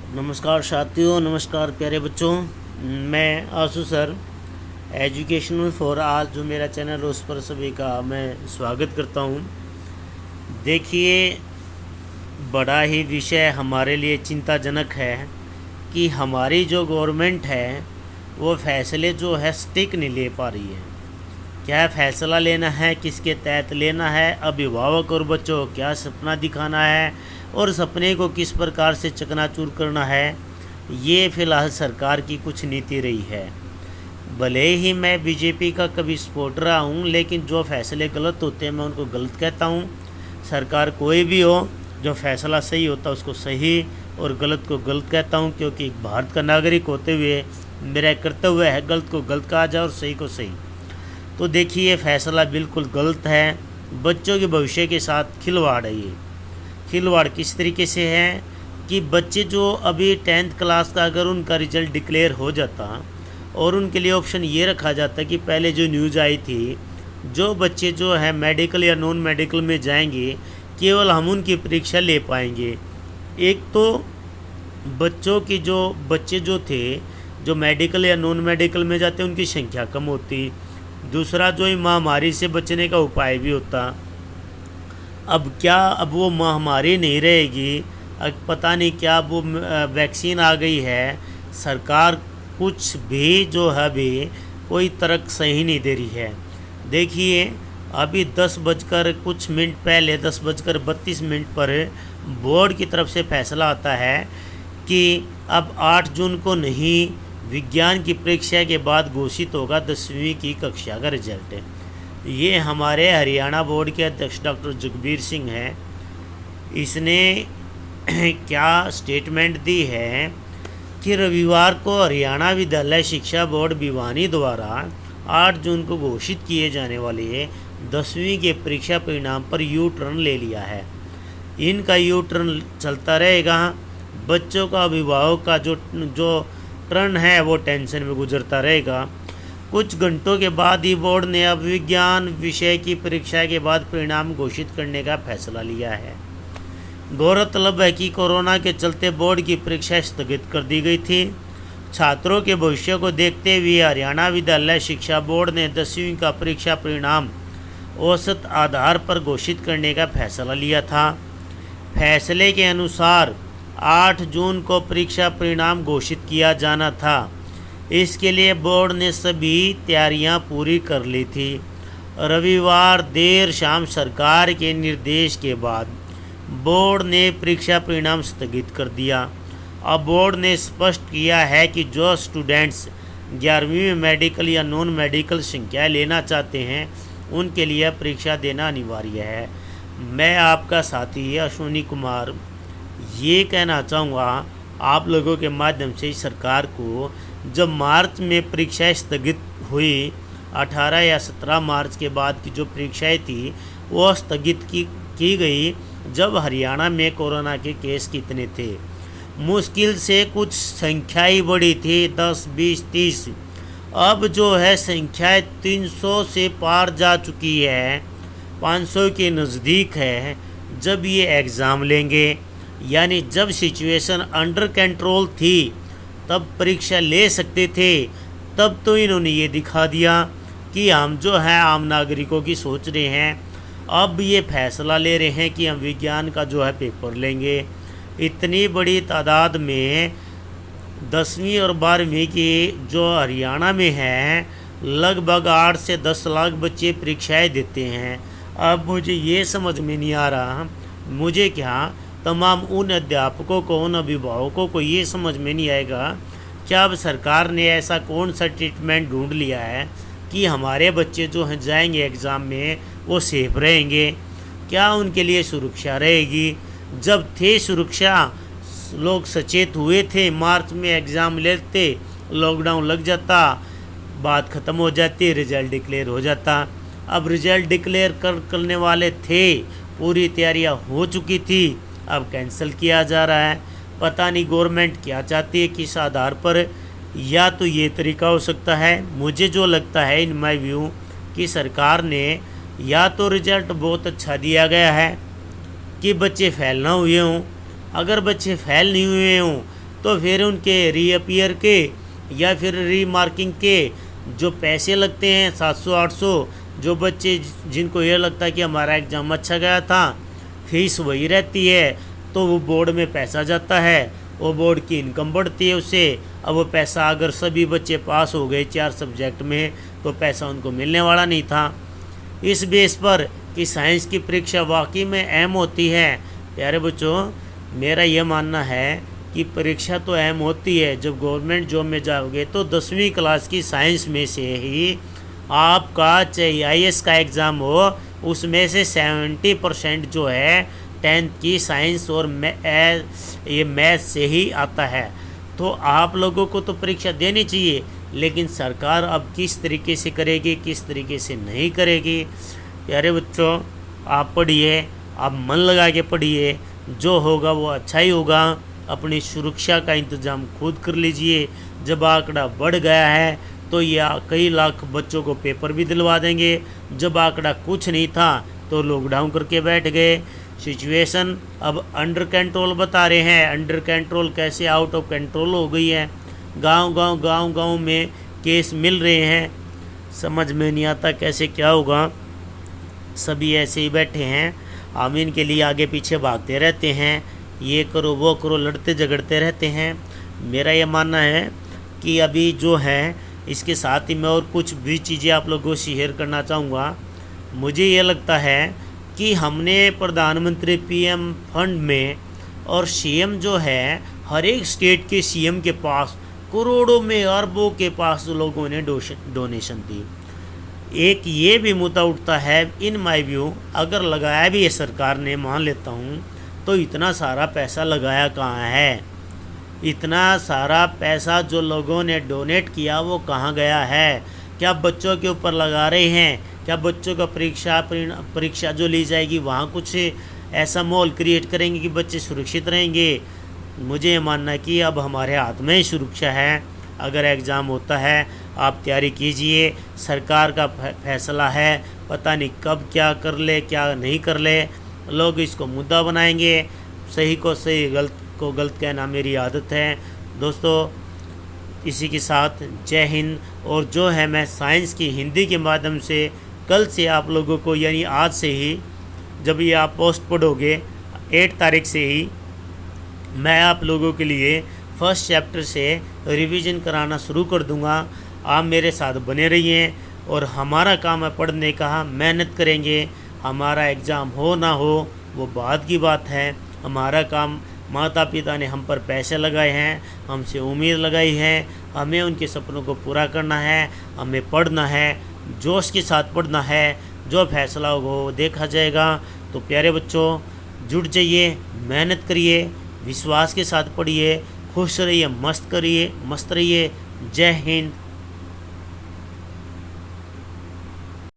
नमस्कार साथियों, नमस्कार प्यारे बच्चों। मैं आशु सर, एजुकेशनल फॉर आज जो मेरा चैनल है उस पर सभी का मैं स्वागत करता हूं। देखिए, बड़ा ही विषय हमारे लिए चिंताजनक है कि हमारी जो गवर्नमेंट है वो फैसले जो है स्टिक नहीं ले पा रही है। क्या फैसला लेना है, किसके तहत लेना है, अभिभावक और बच्चों को क्या सपना दिखाना है और सपने को किस प्रकार से चकनाचूर करना है, ये फ़िलहाल सरकार की कुछ नीति रही है। भले ही मैं बीजेपी का कभी सपोर्टर रहा हूँ, लेकिन जो फैसले गलत होते हैं मैं उनको गलत कहता हूँ। सरकार कोई भी हो, जो फैसला सही होता है उसको सही और गलत को गलत कहता हूँ, क्योंकि एक भारत का नागरिक होते हुए मेरा कर्तव्य है गलत को गलत कहा जाए और सही को सही। तो देखिए, फैसला बिल्कुल गलत है। बच्चों के भविष्य के साथ खिलवाड़ है ये। खिलवाड़ किस तरीके से है कि बच्चे जो अभी 10th क्लास का अगर उनका रिजल्ट डिक्लेयर हो जाता और उनके लिए ऑप्शन ये रखा जाता कि पहले जो न्यूज़ आई थी, जो बच्चे जो है मेडिकल या नॉन मेडिकल में जाएंगे केवल हम उनकी परीक्षा ले पाएंगे। एक तो बच्चे जो थे जो मेडिकल या नॉन मेडिकल में जाते उनकी संख्या कम होती। दूसरा, जो महामारी से बचने का उपाय भी होता। अब वो महामारी नहीं रहेगी, अब पता नहीं क्या वो वैक्सीन आ गई है। सरकार कुछ भी जो है अभी कोई तर्क सही नहीं दे रही है। देखिए, अभी 10 बजकर कुछ मिनट पहले 10 बजकर 32 मिनट पर बोर्ड की तरफ से फैसला आता है कि अब 8 जून को नहीं, विज्ञान की परीक्षा के बाद घोषित होगा 10वीं की कक्षा का रिजल्ट। ये हमारे हरियाणा बोर्ड के अध्यक्ष डॉक्टर जगबीर सिंह हैं। इसने क्या स्टेटमेंट दी है कि रविवार को हरियाणा विद्यालय शिक्षा बोर्ड भिवानी द्वारा 8 जून को घोषित किए जाने वाले 10वीं के परीक्षा परिणाम पर यू टर्न ले लिया है। इनका यू टर्न चलता रहेगा। बच्चों का, अभिभावक का जो टर्न है वो टेंशन में गुजरता रहेगा। कुछ घंटों के बाद ही बोर्ड ने अब विज्ञान विषय की परीक्षा के बाद परिणाम घोषित करने का फैसला लिया है। गौरतलब है कि कोरोना के चलते बोर्ड की परीक्षा स्थगित कर दी गई थी। छात्रों के भविष्य को देखते हुए हरियाणा विद्यालय शिक्षा बोर्ड ने 10वीं का परीक्षा परिणाम औसत आधार पर घोषित करने का फैसला लिया था। फैसले के अनुसार 8 जून को परीक्षा परिणाम घोषित किया जाना था। इसके लिए बोर्ड ने सभी तैयारियां पूरी कर ली थी। रविवार देर शाम सरकार के निर्देश के बाद बोर्ड ने परीक्षा परिणाम स्थगित कर दिया। अब बोर्ड ने स्पष्ट किया है कि जो स्टूडेंट्स 11वीं में मेडिकल या नॉन मेडिकल संख्या लेना चाहते हैं उनके लिए परीक्षा देना अनिवार्य है। मैं आपका साथी अश्विनी कुमार ये कहना चाहूँगा आप लोगों के माध्यम से सरकार को, जब मार्च में परीक्षाएं स्थगित हुई, 18 या 17 मार्च के बाद की जो परीक्षाएं थी वो स्थगित की गई जब हरियाणा में कोरोना के केस कितने थे। मुश्किल से कुछ संख्या ही बढ़ी थी, 10, 20, 30। अब जो है संख्याएं 300 से पार जा चुकी है, 500 के नज़दीक है। जब ये एग्ज़ाम लेंगे, यानी जब सिचुएशन अंडर कंट्रोल थी तब परीक्षा ले सकते थे, तब तो इन्होंने ये दिखा दिया कि हम जो है आम नागरिकों की सोच रहे हैं। अब ये फैसला ले रहे हैं कि हम विज्ञान का जो है पेपर लेंगे। इतनी बड़ी तादाद में 10वीं और 12वीं की जो हरियाणा में है, लगभग 8 से 10 लाख बच्चे परीक्षाएं देते हैं। अब मुझे ये समझ में नहीं आ रहा, मुझे क्या तमाम उन अध्यापकों को, उन अभिभावकों को ये समझ में नहीं आएगा क्या अब सरकार ने ऐसा कौन सा ट्रीटमेंट ढूंढ लिया है कि हमारे बच्चे जो हैं जाएंगे एग्ज़ाम में वो सेफ रहेंगे। क्या उनके लिए सुरक्षा रहेगी? जब थे सुरक्षा, लोग सचेत हुए थे, मार्च में एग्ज़ाम लेते, लॉकडाउन लग जाता, बात ख़त्म हो जाती, रिज़ल्ट डिक्लेयर हो जाता। अब रिज़ल्ट डिक्लेयर करने वाले थे, पूरी तैयारियां हो चुकी थी, अब कैंसिल किया जा रहा है। पता नहीं गवर्नमेंट क्या चाहती है, किस आधार पर। या तो ये तरीका हो सकता है, मुझे जो लगता है इन माय व्यू, कि सरकार ने या तो रिज़ल्ट बहुत अच्छा दिया गया है कि बच्चे फेल ना हुए हों। अगर बच्चे फेल नहीं हुए हों तो फिर उनके रीअपियर के या फिर रीमार्किंग के जो पैसे लगते हैं 700-800, जो बच्चे जिनको ये लगता है कि हमारा एग्ज़ाम अच्छा गया था, फीस वही रहती है, तो वो बोर्ड में पैसा जाता है, वो बोर्ड की इनकम बढ़ती है उससे। अब वो पैसा अगर सभी बच्चे पास हो गए 4 सब्जेक्ट में तो पैसा उनको मिलने वाला नहीं था। इस बेस पर कि साइंस की परीक्षा वाकई में अहम होती है। प्यारे बच्चों, मेरा ये मानना है कि परीक्षा तो अहम होती है। जब गवर्नमेंट जॉब में जाओगे तो 10वीं क्लास की साइंस में से ही आपका चाहे IAS का एग्ज़ाम हो, उसमें से 70% जो है 10th की साइंस और ये मैथ से ही आता है। तो आप लोगों को तो परीक्षा देनी चाहिए, लेकिन सरकार अब किस तरीके से करेगी, किस तरीके से नहीं करेगी। प्यारे बच्चों, आप पढ़िए, आप मन लगा के पढ़िए, जो होगा वो अच्छा ही होगा। अपनी सुरक्षा का इंतज़ाम खुद कर लीजिए। जब आंकड़ा बढ़ गया है तो ये कई लाख बच्चों को पेपर भी दिलवा देंगे। जब आंकड़ा कुछ नहीं था तो लॉकडाउन करके बैठ गए। सिचुएशन अब अंडर कंट्रोल बता रहे हैं, अंडर कंट्रोल कैसे आउट ऑफ कंट्रोल हो गई है। गांव में केस मिल रहे हैं, समझ में नहीं आता कैसे क्या होगा। सभी ऐसे ही बैठे हैं, हम इनके लिए आगे पीछे भागते रहते हैं, ये करो वो करो, लड़ते झगड़ते रहते हैं। मेरा ये मानना है कि अभी जो है इसके साथ ही मैं और कुछ भी चीज़ें आप लोगों को शेयर करना चाहूँगा। मुझे ये लगता है कि हमने प्रधानमंत्री PM फंड में और CM जो है, हर एक स्टेट के CM के पास करोड़ों में अरबों के पास लोगों ने डोनेशन दी। एक ये भी मुद्दा उठता है, इन माय व्यू, अगर लगाया भी है सरकार ने, मान लेता हूँ, तो इतना सारा पैसा लगाया कहाँ है? इतना सारा पैसा जो लोगों ने डोनेट किया वो कहाँ गया है? क्या बच्चों के ऊपर लगा रहे हैं? क्या बच्चों का परीक्षा जो ली जाएगी वहाँ कुछ ऐसा माहौल क्रिएट करेंगे कि बच्चे सुरक्षित रहेंगे? मुझे ये मानना है कि अब हमारे हाथ में ही सुरक्षा है। अगर एग्ज़ाम होता है, आप तैयारी कीजिए, सरकार का फैसला है, पता नहीं कब क्या कर ले क्या नहीं कर ले। लोग इसको मुद्दा बनाएंगे, सही को सही, गलत को गलत कहना मेरी आदत है। दोस्तों, इसी के साथ जय हिंद। और जो है, मैं साइंस की हिंदी के माध्यम से कल से आप लोगों को, यानी आज से ही, जब ये आप पोस्ट पढ़ोगे 8 तारीख से ही, मैं आप लोगों के लिए फर्स्ट चैप्टर से रिवीजन कराना शुरू कर दूंगा। आप मेरे साथ बने रहिए और हमारा काम है पढ़ने का, मेहनत करेंगे। हमारा एग्ज़ाम हो ना हो वो बाद की बात है। हमारा काम, माता पिता ने हम पर पैसे लगाए हैं, हमसे उम्मीद लगाई है, हमें उनके सपनों को पूरा करना है, हमें पढ़ना है, जोश के साथ पढ़ना है। जो फैसला होगा वो देखा जाएगा। तो प्यारे बच्चों, जुट जाइए, मेहनत करिए, विश्वास के साथ पढ़िए, खुश रहिए, मस्त रहिए। जय हिंद।